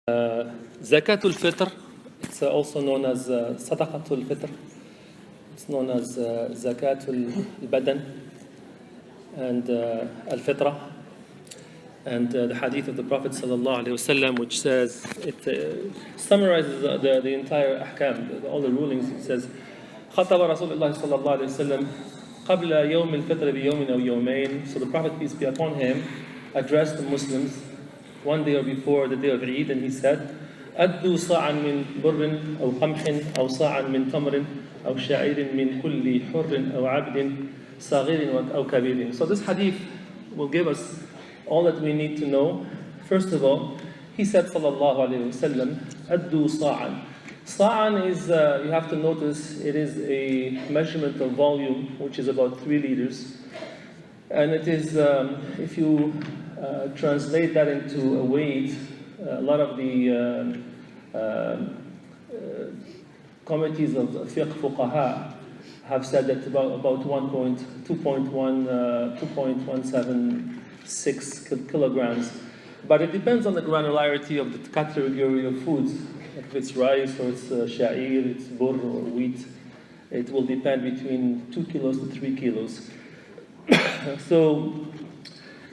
Zakat al Fitr, it's also known as Sadaqat al Fitr, it's known as Zakat al Badan and al Fitra, and the hadith of the Prophet ﷺ, which says, it summarizes the entire ahkam, all the rulings. It says, خطب رسول الله صلى الله عليه وسلم قبل يوم الفطر بيوم أو يومين. So the Prophet, peace be upon him, addressed the Muslims one day or before the day of Eid, and he said, أدوا صاعا من بر أو قمح أو صاعا من تمر أو شعير من كل حر أو عبد صغير أو كبير. So this hadith will give us all that we need to know. First of all, he said sallallahu alayhi wasallam, أدوا صاعا. Sa'an is, you have to notice, it is a measurement of volume, which is about 3 liters. And it is, if you translate that into a weight, a lot of the committees of fiqh fuqaha have said that about 2.176 kilograms. But it depends on the granularity of the category of foods. If it's rice or it's sha'ir, it's burr or wheat, it will depend between 2 kilos to 3 kilos. So,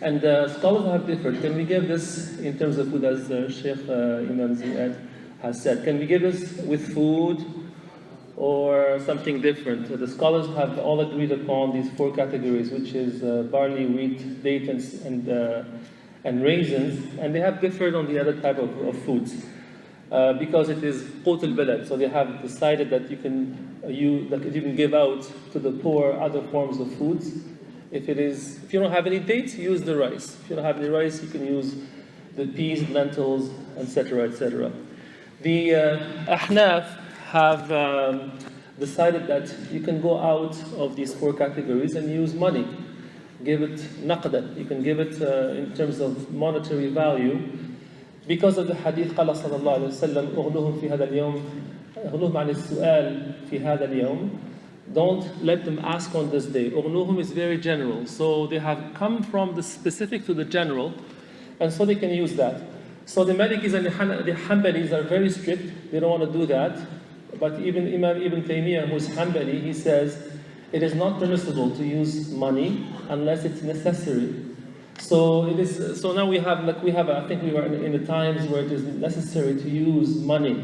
and scholars have differed. Can we give this in terms of food, as Sheikh Imam Ziyad has said? Can we give this with food or something different? The scholars have all agreed upon these 4 categories, which is barley, wheat, dates, and raisins, and they have differed on the other type of foods. Because it is qut al-balad, so they have decided that you can give out to the poor other forms of foods. If you don't have any dates, use the rice. If you don't have any rice, you can use the peas, lentils, etc., etc. The Ahnaf have decided that you can go out of these 4 categories and use money. Give it naqdan. You can give it in terms of monetary value. Because of the hadith, قال صلى الله عليه وسلم أغنوهم في هذا اليوم أغنوهم عن السؤال في هذا اليوم. Don't let them ask on this day. أغنوهم is very general, so they have come from the specific to the general, and so they can use that. So the Malikis and the Hanbalis are very strict. They don't want to do that. But even Imam Ibn Taymiyyah, who is Hanbali, he says it is not permissible to use money unless it's necessary. So it is. So now we have. I think we were in the times where it is necessary to use money.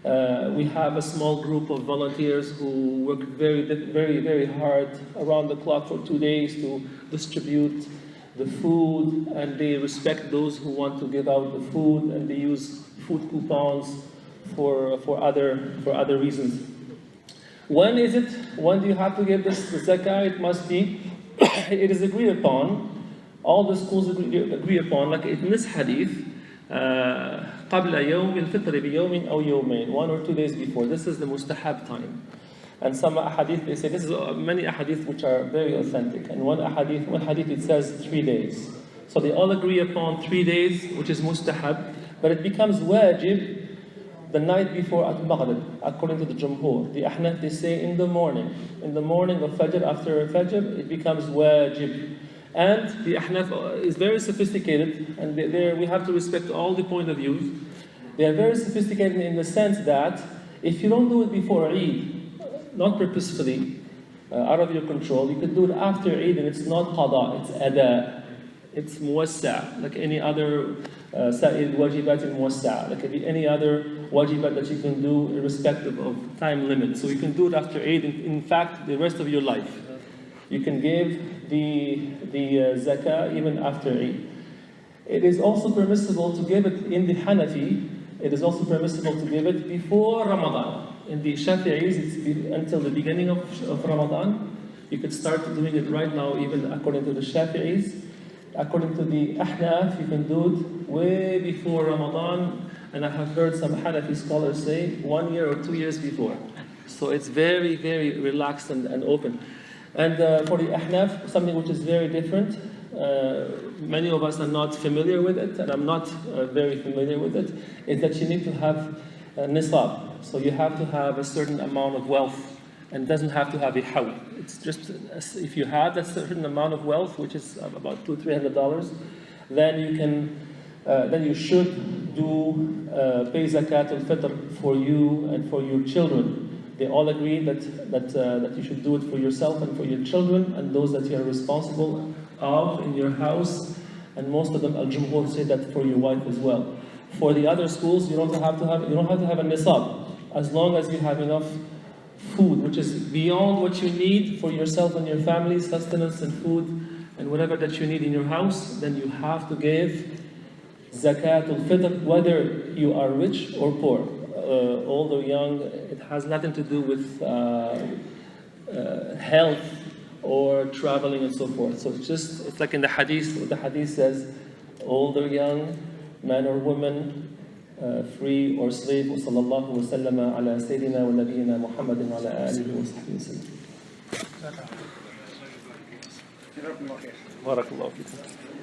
We have a small group of volunteers who work very, very, very hard around the clock for 2 days to distribute the food, and they respect those who want to give out the food, and they use food coupons for other reasons. When is it? When do you have to give this zakah? It must be. It is agreed upon. All the schools agree upon, like in this hadith, قبل يوم الفطر بيوم أو يومين, 1 or 2 days before. This is the mustahab time. And some ahadith, they say, this is many ahadith which are very authentic. And one hadith it says 3 days. So they all agree upon 3 days, which is mustahab, but it becomes wajib the night before at Maghrib, according to the Jumhur. The Ahnaf, they say in the morning of Fajr, after Fajr, it becomes wajib. And the Ahnaf is very sophisticated, and we have to respect all the point of views. They are very sophisticated in the sense that if you don't do it before Eid, not purposefully, out of your control, you can do it after Eid, and it's not qada, it's ada, it's muwassa, like any other sa'il wajibat in muwassa, like any other wajibat that you can do irrespective of time limit. So you can do it after Eid, in fact, the rest of your life. You can give the zakah even after Eid. It is also permissible to give it in the Hanafi. It is also permissible to give it before Ramadan. In the Shafi'is, it's until the beginning of Ramadan. You could start doing it right now, even according to the Shafi'is. According to the Ahnaf, you can do it way before Ramadan. And I have heard some Hanafi scholars say 1 year or 2 years before. So it's very, very relaxed and open. And for the Ahnaf, something which is very different, many of us are not familiar with it, and I'm not very familiar with it, is that you need to have nisab. So you have to have a certain amount of wealth, and it doesn't have to have a hawl. It's just, if you have a certain amount of wealth, which is about $200-300, then you can then you should pay Zakat al Fitr for you and for your children. They all agree that you should do it for yourself and for your children and those that you are responsible of in your house. And most of them, Al-Jumhur, say that for your wife as well. For the other schools, you don't have to have a nisab, as long as you have enough food, which is beyond what you need for yourself and your family, sustenance and food and whatever that you need in your house. Then you have to give Zakat al Fitr, whether you are rich or poor, old or young. It has nothing to do with health or traveling and so forth. So it's like in the hadith. The hadith says, old or young, man or woman, free or slave. وصلى الله وسلم على سيدنا ونبينا محمد وعلى آله وصحبه وسلم. بارك الله فيكم.